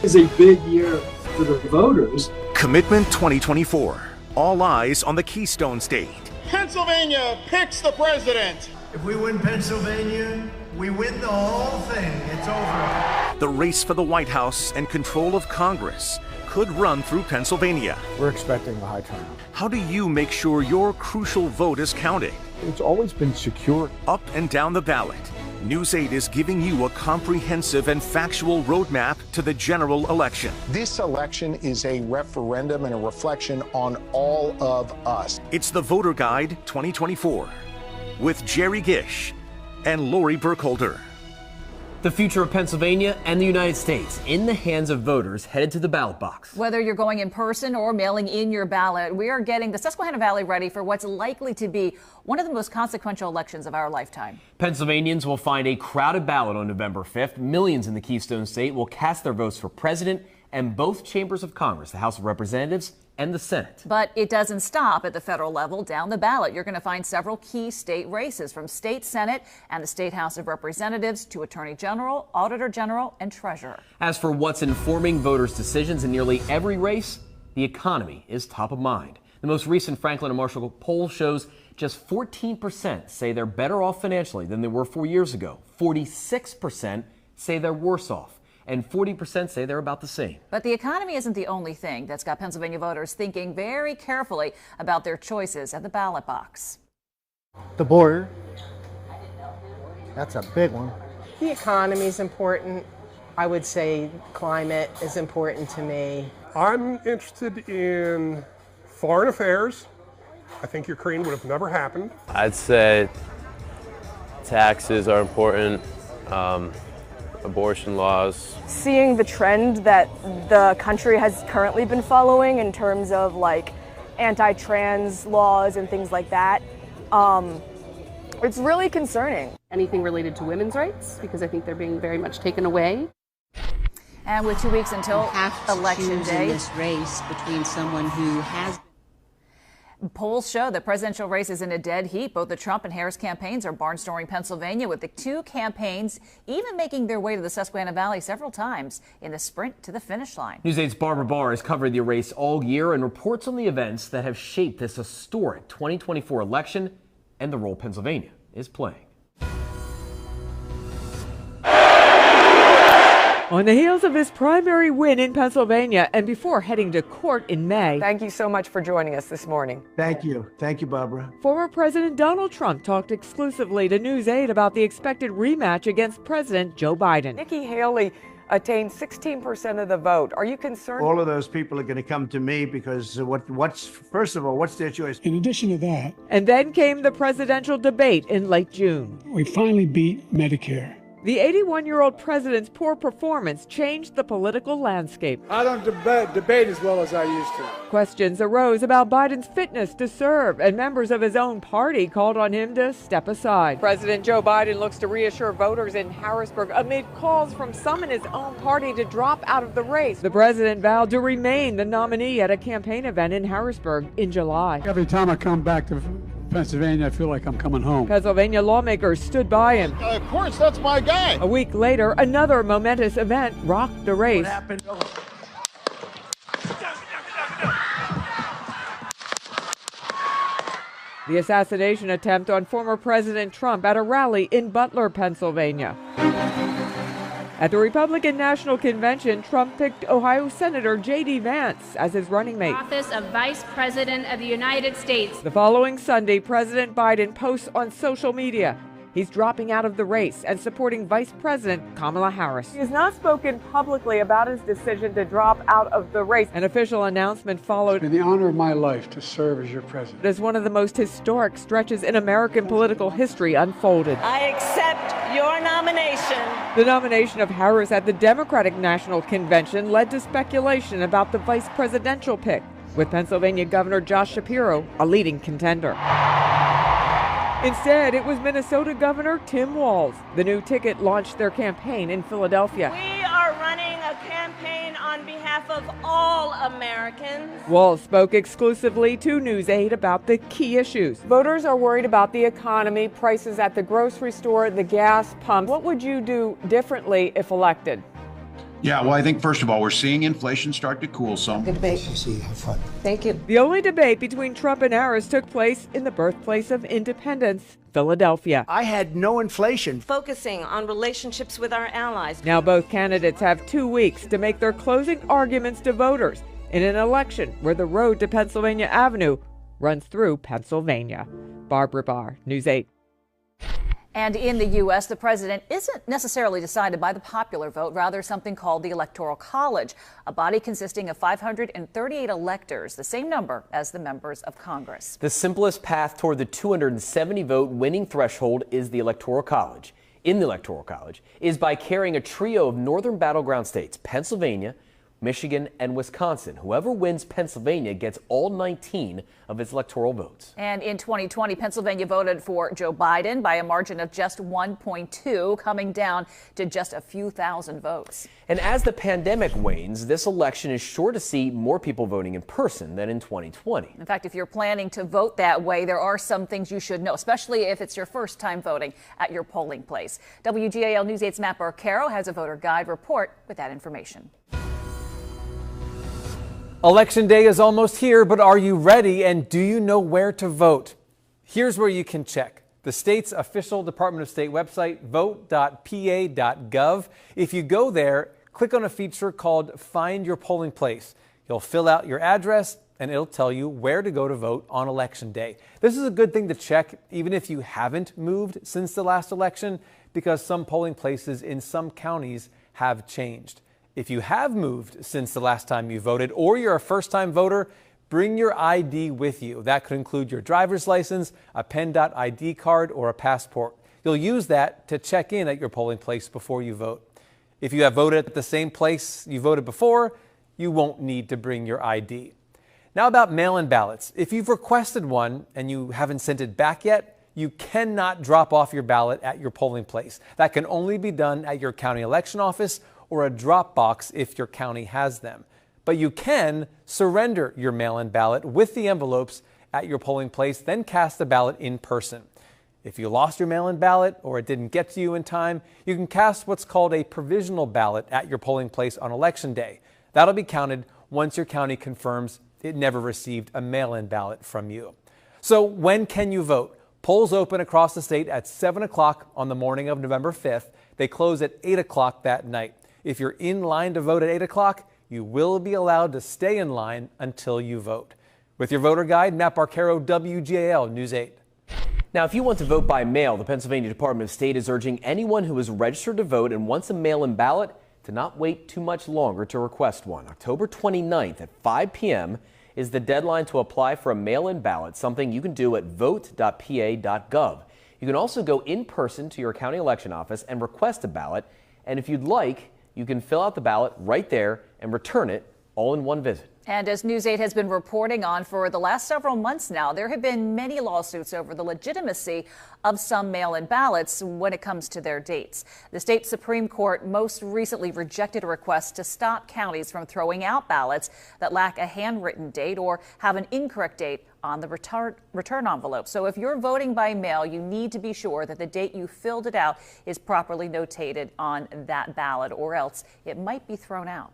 It's a big year for the voters. Commitment 2024. All eyes on the Keystone State. Pennsylvania picks the president. If we win Pennsylvania, we win the whole thing. It's over. The race for the White House and control of Congress could run through Pennsylvania. We're expecting a high turnout. How do you make sure your crucial vote is counted? It's always been secure. Up and down the ballot, News 8 is giving you a comprehensive and factual roadmap to the general election. This election is a referendum and a reflection on all of us. It's the Voter Guide 2024 with Jerry Gish and Lori Burkholder. The future of Pennsylvania and the United States in the hands of voters headed to the ballot box. Whether you're going in person or mailing in your ballot, we are getting the Susquehanna Valley ready for what's likely to be one of the most consequential elections of our lifetime. Pennsylvanians will find a crowded ballot on November 5th. Millions in the Keystone State will cast their votes for president and both chambers of Congress, the House of Representatives and the Senate. But it doesn't stop at the federal level. Down the ballot, you're going to find several key state races, from state Senate and the state House of Representatives to Attorney General, Auditor General, and Treasurer. As for what's informing voters' decisions in nearly every race, the economy is top of mind. The most recent Franklin and Marshall poll shows just 14% say they're better off financially than they were 4 years ago. 46% say they're worse off, and 40% say they're about the same. But the economy isn't the only thing that's got Pennsylvania voters thinking very carefully about their choices at the ballot box. The border, that's a big one. The economy is important. I would say climate is important to me. I'm interested in foreign affairs. I think Ukraine would have never happened. I'd say taxes are important. Abortion laws. Seeing the trend that the country has currently been following in terms of like anti-trans laws and things like that, it's really concerning. Anything related to women's rights, because I think they're being very much taken away. And with 2 weeks until Election Day, in this race between someone who has. Polls show the presidential race is in a dead heat. Both the Trump and Harris campaigns are barnstorming Pennsylvania, with the two campaigns even making their way to the Susquehanna Valley several times in the sprint to the finish line. News 8's Barbara Barr has covered the race all year and reports on the events that have shaped this historic 2024 election and the role Pennsylvania is playing. On the heels of his primary win in Pennsylvania and before heading to court in May. Thank you so much for joining us this morning. Thank you. Thank you, Barbara. Former President Donald Trump talked exclusively to News 8 about the expected rematch against President Joe Biden. Nikki Haley attained 16% of the vote. Are you concerned? All of those people are going to come to me because first of all, what's their choice? In addition to that. And then came the presidential debate in late June. We finally beat Medicare. The 81-year-old president's poor performance changed the political landscape. I don't debate as well as I used to. Questions arose about Biden's fitness to serve, and members of his own party called on him to step aside. President Joe Biden looks to reassure voters in Harrisburg amid calls from some in his own party to drop out of the race. The president vowed to remain the nominee at a campaign event in Harrisburg in July. Every time I come back to Pennsylvania, I feel like I'm coming home. Pennsylvania lawmakers stood by him. Of course, that's my guy. A week later, another momentous event rocked the race. What happened? The assassination attempt on former President Trump at a rally in Butler, Pennsylvania. At the Republican National Convention, Trump picked Ohio Senator J.D. Vance as his running mate. Office of Vice President of the United States. The following Sunday, President Biden posts on social media he's dropping out of the race and supporting Vice President Kamala Harris. He has not spoken publicly about his decision to drop out of the race. An official announcement followed. It's been the honor of my life to serve as your president. As one of the most historic stretches in American political history unfolded. I accept your nomination. The nomination of Harris at the Democratic National Convention led to speculation about the vice presidential pick, with Pennsylvania Governor Josh Shapiro a leading contender. Instead, it was Minnesota Governor Tim Walz. The new ticket launched their campaign in Philadelphia. We are running a campaign on behalf of all Americans. Walz spoke exclusively to News 8 about the key issues. Voters are worried about the economy, prices at the grocery store, the gas pump. What would you do differently if elected? Yeah, well, I think, first of all, we're seeing inflation start to cool some. Debate. See, have fun. Thank you. The only debate between Trump and Harris took place in the birthplace of independence, Philadelphia. I had no inflation. Focusing on relationships with our allies. Now both candidates have 2 weeks to make their closing arguments to voters in an election where the road to Pennsylvania Avenue runs through Pennsylvania. Barbara Barr, News 8. And in the U.S., the president isn't necessarily decided by the popular vote, rather something called the Electoral College, a body consisting of 538 electors, the same number as the members of Congress. The simplest path toward the 270-vote winning threshold is the Electoral College. In the Electoral College is by carrying a trio of northern battleground states, Pennsylvania, Michigan, and Wisconsin. Whoever wins Pennsylvania gets all 19 of its electoral votes. And in 2020, Pennsylvania voted for Joe Biden by a margin of just 1.2, coming down to just a few thousand votes. And as the pandemic wanes, this election is sure to see more people voting in person than in 2020. In fact, if you're planning to vote that way, there are some things you should know, especially if it's your first time voting at your polling place. WGAL News 8's Matt Barcaro has a voter guide report with that information. Election day is almost here, but are you ready and do you know where to vote? Here's where you can check. The state's official Department of State website, vote.pa.gov. If you go there, click on a feature called Find Your Polling Place. You'll fill out your address and it'll tell you where to go to vote on Election Day. This is a good thing to check even if you haven't moved since the last election, because some polling places in some counties have changed. If you have moved since the last time you voted or you're a first-time voter, bring your ID with you. That could include your driver's license, a Penn.ID card, or a passport. You'll use that to check in at your polling place before you vote. If you have voted at the same place you voted before, you won't need to bring your ID. Now about mail-in ballots. If you've requested one and you haven't sent it back yet, you cannot drop off your ballot at your polling place. That can only be done at your county election office or a drop box if your county has them. But you can surrender your mail-in ballot with the envelopes at your polling place, then cast the ballot in person. If you lost your mail-in ballot or it didn't get to you in time, you can cast what's called a provisional ballot at your polling place on Election Day. That'll be counted once your county confirms it never received a mail-in ballot from you. So when can you vote? Polls open across the state at 7 o'clock on the morning of November 5th. They close at 8 o'clock that night. If you're in line to vote at 8 o'clock, you will be allowed to stay in line until you vote. With your voter guide, Matt Barcaro, WGAL News 8. Now, if you want to vote by mail, the Pennsylvania Department of State is urging anyone who is registered to vote and wants a mail-in ballot to not wait too much longer to request one. October 29th at 5 p.m. is the deadline to apply for a mail-in ballot, something you can do at vote.pa.gov. You can also go in person to your county election office and request a ballot, and if you'd like, you can fill out the ballot right there and return it all in one visit. And as News 8 has been reporting on for the last several months now, there have been many lawsuits over the legitimacy of some mail-in ballots when it comes to their dates. The state Supreme Court most recently rejected a request to stop counties from throwing out ballots that lack a handwritten date or have an incorrect date on the return envelope. So if you're voting by mail, you need to be sure that the date you filled it out is properly notated on that ballot, or else it might be thrown out.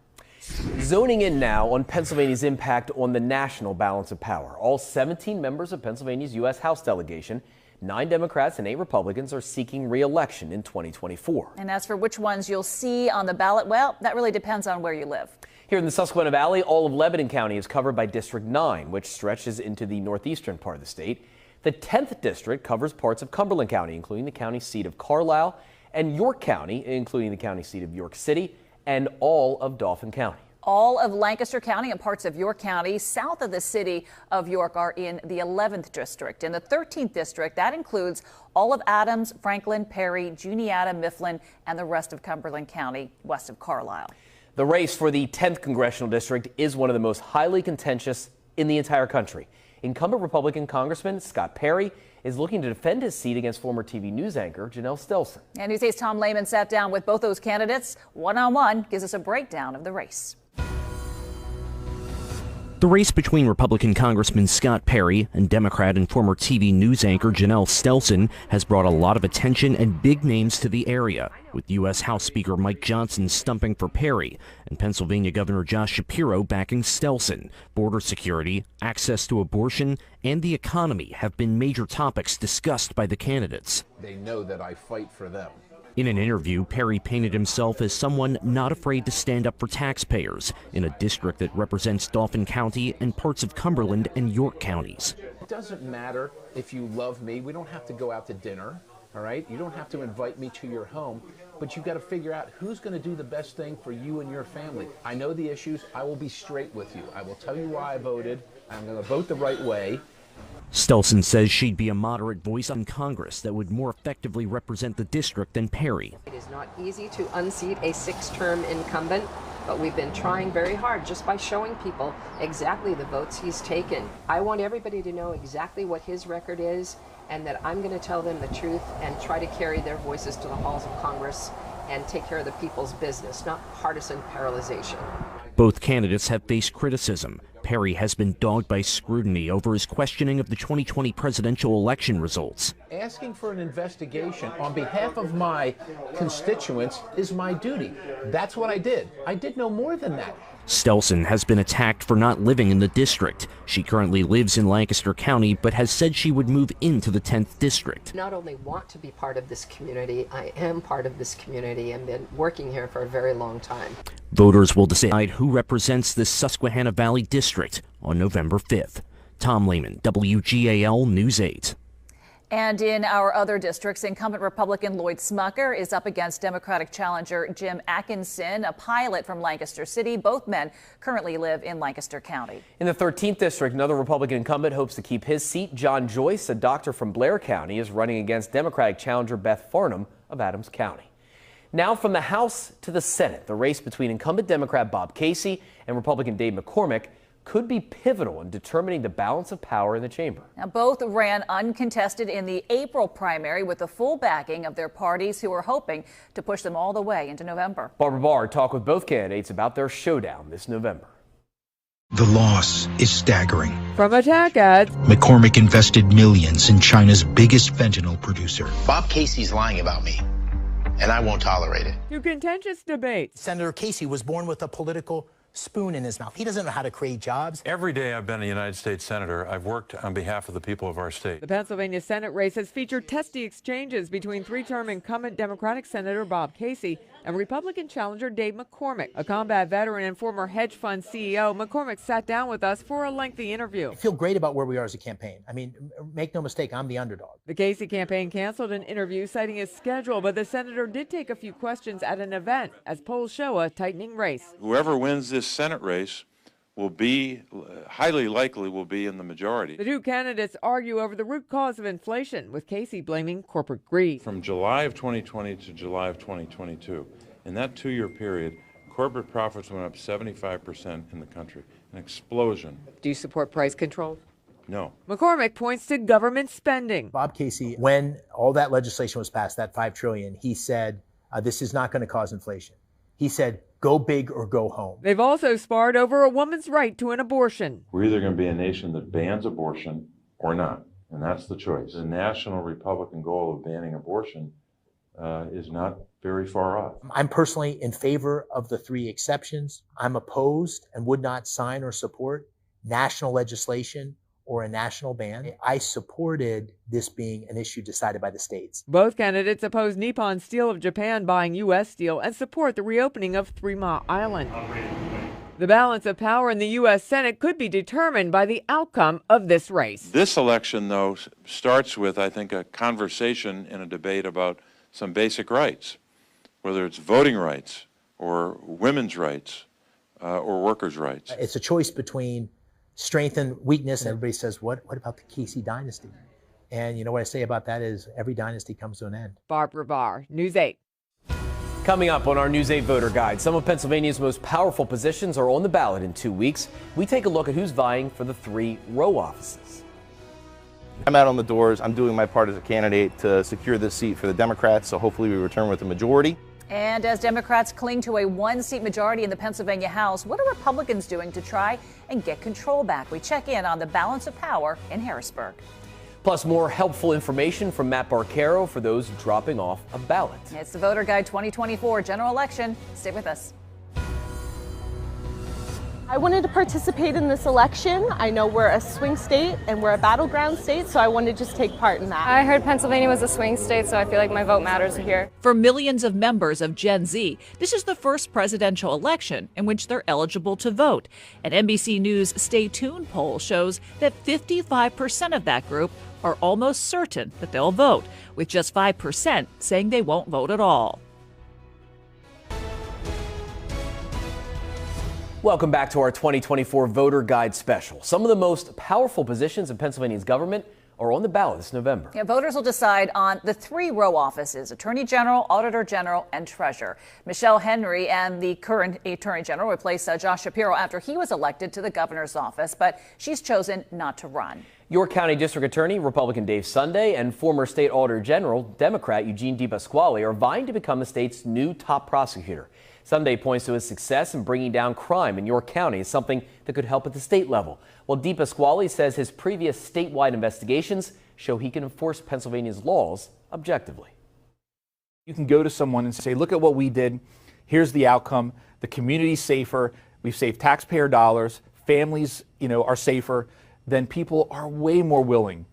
Zoning in now on Pennsylvania's impact on the national balance of power. All 17 members of Pennsylvania's U.S. House delegation, 9 Democrats and 8 Republicans, are seeking re-election in 2024. And as for which ones you'll see on the ballot, well, that really depends on where you live. Here in the Susquehanna Valley, all of Lebanon County is covered by District 9, which stretches into the northeastern part of the state. The 10th district covers parts of Cumberland County, including the county seat of Carlisle, and York County, including the county seat of York City, and all of Dauphin County. All of Lancaster County and parts of York County south of the city of York are in the 11th district. In the 13th district, that includes all of Adams, Franklin, Perry, Juniata, Mifflin, and the rest of Cumberland County west of Carlisle. The race for the 10th congressional district is one of the most highly contentious in the entire country. Incumbent Republican Congressman Scott Perry is looking to defend his seat against former TV news anchor Janelle Stelson. And News 8's Tom Lehman sat down with both those candidates one-on-one, gives us a breakdown of the race. The race between Republican Congressman Scott Perry and Democrat and former TV news anchor Janelle Stelson has brought a lot of attention and big names to the area, with U.S. House Speaker Mike Johnson stumping for Perry and Pennsylvania Governor Josh Shapiro backing Stelson. Border security, access to abortion, and the economy have been major topics discussed by the candidates. They know that I fight for them. In an interview, Perry painted himself as someone not afraid to stand up for taxpayers in a district that represents Dauphin County and parts of Cumberland and York counties. It doesn't matter if you love me. We don't have to go out to dinner, all right? You don't have to invite me to your home, but you've got to figure out who's going to do the best thing for you and your family. I know the issues. I will be straight with you. I will tell you why I voted. I'm going to vote the right way. Stelson says she'd be a moderate voice in Congress that would more effectively represent the district than Perry. It is not easy to unseat a six-term incumbent, but we've been trying very hard just by showing people exactly the votes he's taken. I want everybody to know exactly what his record is and that I'm going to tell them the truth and try to carry their voices to the halls of Congress and take care of the people's business, not partisan paralyzation. Both candidates have faced criticism. Perry has been dogged by scrutiny over his questioning of the 2020 presidential election results. Asking for an investigation on behalf of my constituents is my duty. That's what I did. I did no more than that. Stelson has been attacked for not living in the district. She currently lives in Lancaster County, but has said she would move into the 10th district. Not only want to be part of this community, I am part of this community and been working here for a very long time. Voters will decide who represents the Susquehanna Valley District on November 5th. Tom Lehman, WGAL News 8. And in our other districts, incumbent Republican Lloyd Smucker is up against Democratic challenger Jim Atkinson, a pilot from Lancaster City. Both men currently live in Lancaster County. In the 13th district, another Republican incumbent hopes to keep his seat. John Joyce, a doctor from Blair County, is running against Democratic challenger Beth Farnham of Adams County. Now from the House to the Senate, the race between incumbent Democrat Bob Casey and Republican Dave McCormick could be pivotal in determining the balance of power in the chamber. Now, both ran uncontested in the April primary with the full backing of their parties who are hoping to push them all the way into November. Barbara Barr talked with both candidates about their showdown this November. The loss is staggering. From Attack Ads, McCormick invested millions in China's biggest fentanyl producer. Bob Casey's lying about me, and I won't tolerate it. to contentious debates. Senator Casey was born with a political spoon in his mouth. He doesn't know how to create jobs. Every day I've been a United States Senator, I've worked on behalf of the people of our state. The Pennsylvania Senate race has featured testy exchanges between three-term incumbent Democratic Senator Bob Casey and Republican challenger Dave McCormick. A combat veteran and former hedge fund CEO, McCormick sat down with us for a lengthy interview. I feel great about where we are as a campaign. I mean, make no mistake, I'm the underdog. The Casey campaign canceled an interview citing his schedule, but the senator did take a few questions at an event as polls show a tightening race. Whoever wins this Senate race will be, highly likely will be in the majority. The two candidates argue over the root cause of inflation, with Casey blaming corporate greed. From July of 2020 to July of 2022, in that 2-year period, corporate profits went up 75% in the country, an explosion. Do you support price control? No. McCormick points to government spending. Bob Casey, when all that legislation was passed, that $5 trillion, he said, this is not going to cause inflation. He said, go big or go home. They've also sparred over a woman's right to an abortion. We're either going to be a nation that bans abortion or not, and that's the choice. The national Republican goal of banning abortion is not very far off. I'm personally in favor of the 3 exceptions. I'm opposed and would not sign or support national legislation or a national ban. I supported this being an issue decided by the states. Both candidates oppose Nippon Steel of Japan buying U.S. steel and support the reopening of 3 Mile Island. The balance of power in the U.S. Senate could be determined by the outcome of this race. This election, though, starts with, I think, a conversation and a debate about some basic rights, whether it's voting rights or women's rights or workers' rights. It's a choice between strength and weakness, and everybody says, what about the Casey dynasty? And you know what I say about that is every dynasty comes to an end. Barbara Barr, News 8. Coming up on our News 8 Voter Guide, some of Pennsylvania's most powerful positions are on the ballot in 2 weeks. We take a look at who's vying for the 3 row offices. I'm out on the doors. I'm doing my part as a candidate to secure this seat for the Democrats, so hopefully we return with a majority. And as Democrats cling to a one-seat majority in the Pennsylvania House, what are Republicans doing to try and get control back? We check in on the balance of power in Harrisburg. Plus, more helpful information from Matt Barcaro for those dropping off a ballot. It's the Voter Guide 2024 general election. Stay with us. I wanted to participate in this election. I know we're a swing state and we're a battleground state, so I wanted to just take part in that. I heard Pennsylvania was a swing state, so I feel like my vote matters here. For millions of members of Gen Z, this is the first presidential election in which they're eligible to vote. An NBC News Stay Tuned poll shows that 55% of that group are almost certain that they'll vote, with just 5% saying they won't vote at all. Welcome back to our 2024 Voter Guide special. Some of the most powerful positions in Pennsylvania's government are on the ballot this November. Yeah, voters will decide on the three-row offices: Attorney General, Auditor General, and Treasurer. Michelle Henry and the current Attorney General replaced Josh Shapiro after he was elected to the governor's office, but she's chosen not to run. York County District Attorney Republican Dave Sunday and former State Auditor General Democrat Eugene DePasquale are vying to become the state's new top prosecutor. Sunday points to his success in bringing down crime in York County as something that could help at the state level, while DePasquale says his previous statewide investigations show he can enforce Pennsylvania's laws objectively. You can go to someone and say, look at what we did. Here's the outcome. The community's safer. We've saved taxpayer dollars. Families, are safer. Then people are way more willing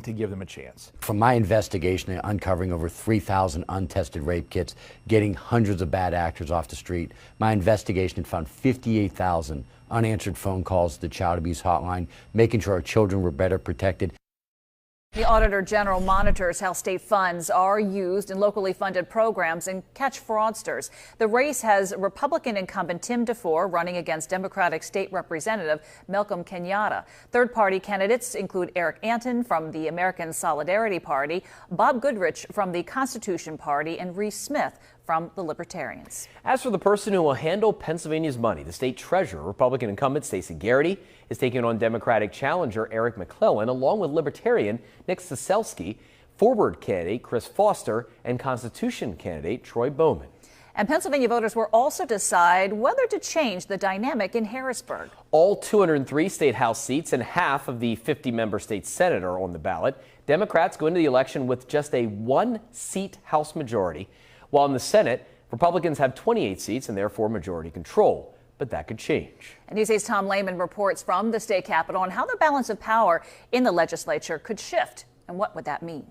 to give them a chance. From my investigation, uncovering over 3,000 untested rape kits, getting hundreds of bad actors off the street, my investigation had found 58,000 unanswered phone calls to the child abuse hotline, making sure our children were better protected. The Auditor General monitors how state funds are used in locally funded programs and catch fraudsters. The race has Republican incumbent Tim DeFore running against Democratic State Representative Malcolm Kenyatta. Third-party candidates include Eric Anton from the American Solidarity Party, Bob Goodrich from the Constitution Party, and Reese Smith from the Libertarians. As for the person who will handle Pennsylvania's money, the state treasurer, Republican incumbent Stacey Garrity, is taking on Democratic challenger Eric McClellan, along with Libertarian Nick Soselsky, Forward candidate Chris Foster, and Constitution candidate Troy Bowman. And Pennsylvania voters will also decide whether to change the dynamic in Harrisburg. All 203 state House seats and half of the 50-member state Senate are on the ballot. Democrats go into the election with just a one-seat House majority, while in the Senate, Republicans have 28 seats and therefore majority control. But that could change. And NewsA's Tom Lehman reports from the state capitol on how the balance of power in the legislature could shift. And what would that mean?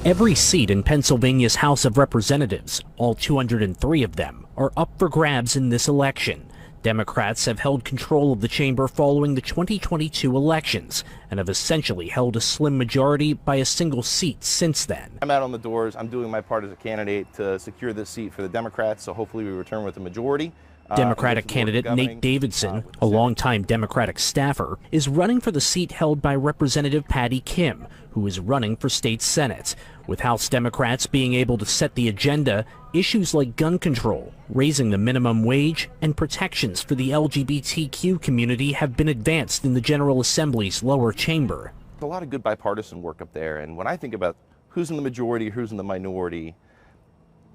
Every seat in Pennsylvania's House of Representatives, all 203 of them, are up for grabs in this election. Democrats have held control of the chamber following the 2022 elections and have essentially held a slim majority by a single seat since then. I'm out on the doors. I'm doing my part as a candidate to secure this seat for the Democrats, so hopefully we return with a majority. Democratic candidate Nate Davidson, a longtime Democratic staffer, is running for the seat held by Representative Patty Kim, who is running for state Senate. With House Democrats being able to set the agenda, issues like gun control, raising the minimum wage, and protections for the LGBTQ community have been advanced in the General Assembly's lower chamber. There's a lot of good bipartisan work up there, and when I think about who's in the majority, who's in the minority,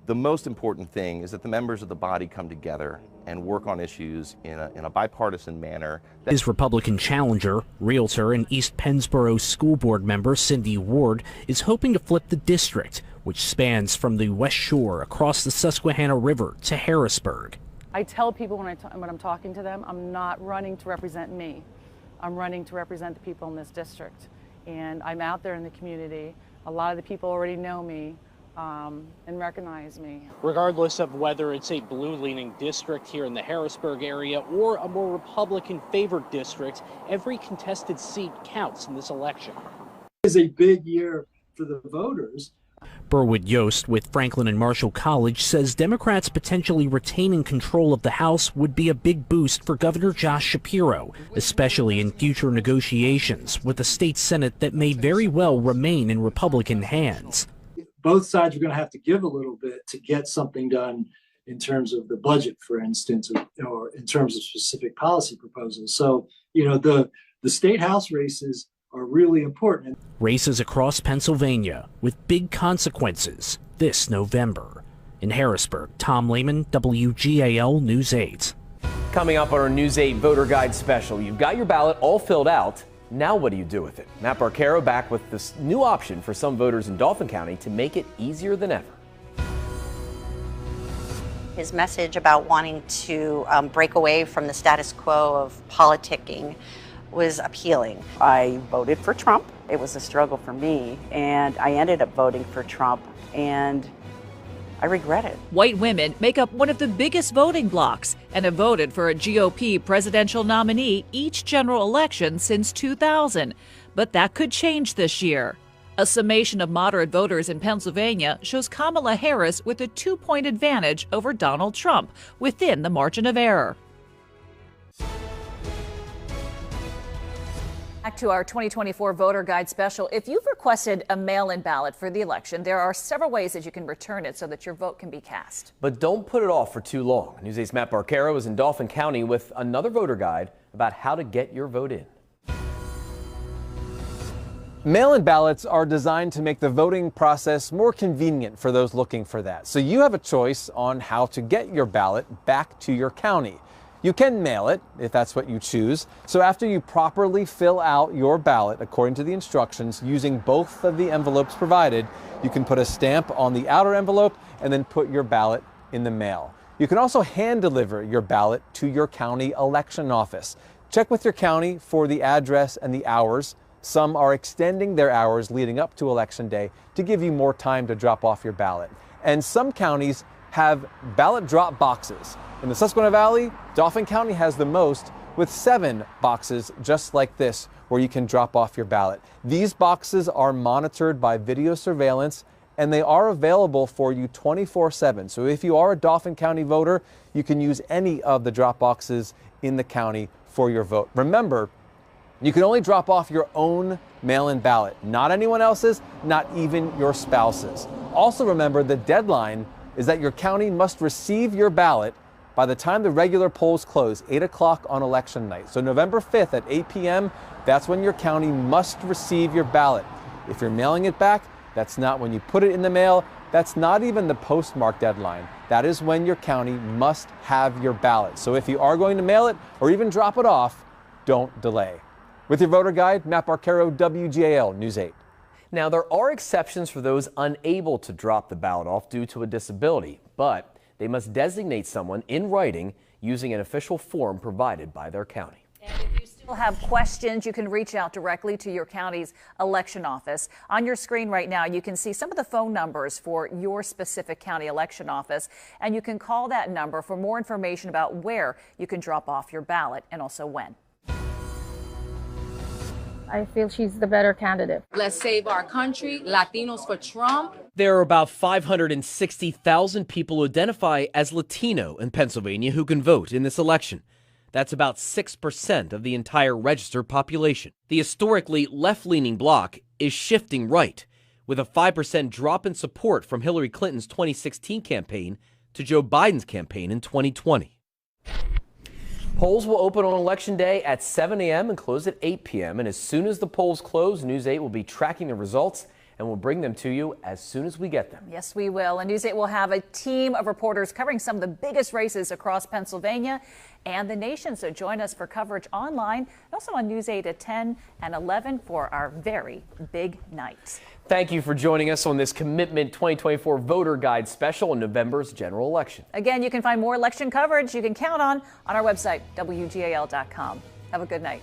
the most important thing is that the members of the body come together and work on issues in a bipartisan manner. His Republican challenger, realtor and East Pennsboro School Board member Cindy Ward, is hoping to flip the district, which spans from the West Shore across the Susquehanna River to Harrisburg. I tell people when I'm talking to them, I'm not running to represent me. I'm running to represent the people in this district. And I'm out there in the community. A lot of the people already know me. And recognize me. Regardless of whether it's a blue-leaning district here in the Harrisburg area or a more Republican-favored district, every contested seat counts in this election. It is a big year for the voters. Burwood Yost with Franklin and Marshall College says Democrats potentially retaining control of the House would be a big boost for Governor Josh Shapiro, especially in future negotiations with a state Senate that may very well remain in Republican hands. Both sides are going to have to give a little bit to get something done in terms of the budget, for instance, or in terms of specific policy proposals. So, the state House races are really important. Races across Pennsylvania with big consequences this November. In Harrisburg, Tom Lehman, WGAL News 8. Coming up on our News 8 Voter Guide special, you've got your ballot all filled out. Now what do you do with it? Matt Barcaro back with this new option for some voters in Dauphin County to make it easier than ever. His message about wanting to break away from the status quo of politicking was appealing. I voted for Trump. It was a struggle for me, and I ended up voting for Trump, and I regret it. White women make up one of the biggest voting blocs and have voted for a GOP presidential nominee each general election since 2000. But that could change this year. A summation of moderate voters in Pennsylvania shows Kamala Harris with a 2-point advantage over Donald Trump within the margin of error. Back to our 2024 Voter Guide special. If you've requested a mail-in ballot for the election, there are several ways that you can return it so that your vote can be cast. But don't put it off for too long. News 8's Matt Barcaro is in Dauphin County with another voter guide about how to get your vote in. Mail-in ballots are designed to make the voting process more convenient for those looking for that. So you have a choice on how to get your ballot back to your county. You can mail it if that's what you choose. So after you properly fill out your ballot according to the instructions using both of the envelopes provided, you can put a stamp on the outer envelope and then put your ballot in the mail. You can also hand deliver your ballot to your county election office. Check with your county for the address and the hours. Some are extending their hours leading up to Election Day to give you more time to drop off your ballot. And some counties have ballot drop boxes. In the Susquehanna Valley, Dauphin County has the most, with 7 boxes just like this where you can drop off your ballot. These boxes are monitored by video surveillance and they are available for you 24/7. So if you are a Dauphin County voter, you can use any of the drop boxes in the county for your vote. Remember, you can only drop off your own mail-in ballot, not anyone else's, not even your spouse's. Also remember, the deadline is that your county must receive your ballot by the time the regular polls close, 8 o'clock on election night. So November 5th at 8 p.m., that's when your county must receive your ballot. If you're mailing it back, that's not when you put it in the mail. That's not even the postmark deadline. That is when your county must have your ballot. So if you are going to mail it or even drop it off, don't delay. With your voter guide, Matt Barcaro, WGAL News 8. Now, there are exceptions for those unable to drop the ballot off due to a disability, but they must designate someone in writing using an official form provided by their county. And if you still have questions, you can reach out directly to your county's election office. On your screen right now, you can see some of the phone numbers for your specific county election office, and you can call that number for more information about where you can drop off your ballot and also when. I feel she's the better candidate. Let's save our country. Latinos for Trump. There are about 560,000 people who identify as Latino in Pennsylvania who can vote in this election. That's about 6% of the entire registered population. The historically left-leaning bloc is shifting right, with a 5% drop in support from Hillary Clinton's 2016 campaign to Joe Biden's campaign in 2020. Polls will open on Election Day at 7 a.m. and close at 8 p.m. And as soon as the polls close, News 8 will be tracking the results and we'll bring them to you as soon as we get them. Yes, we will. And News 8 will have a team of reporters covering some of the biggest races across Pennsylvania and the nation. So join us for coverage online and also on News 8 at 10 and 11 for our very big night. Thank you for joining us on this Commitment 2024 Voter Guide special on November's general election. Again, you can find more election coverage you can count on our website, WGAL.com. Have a good night.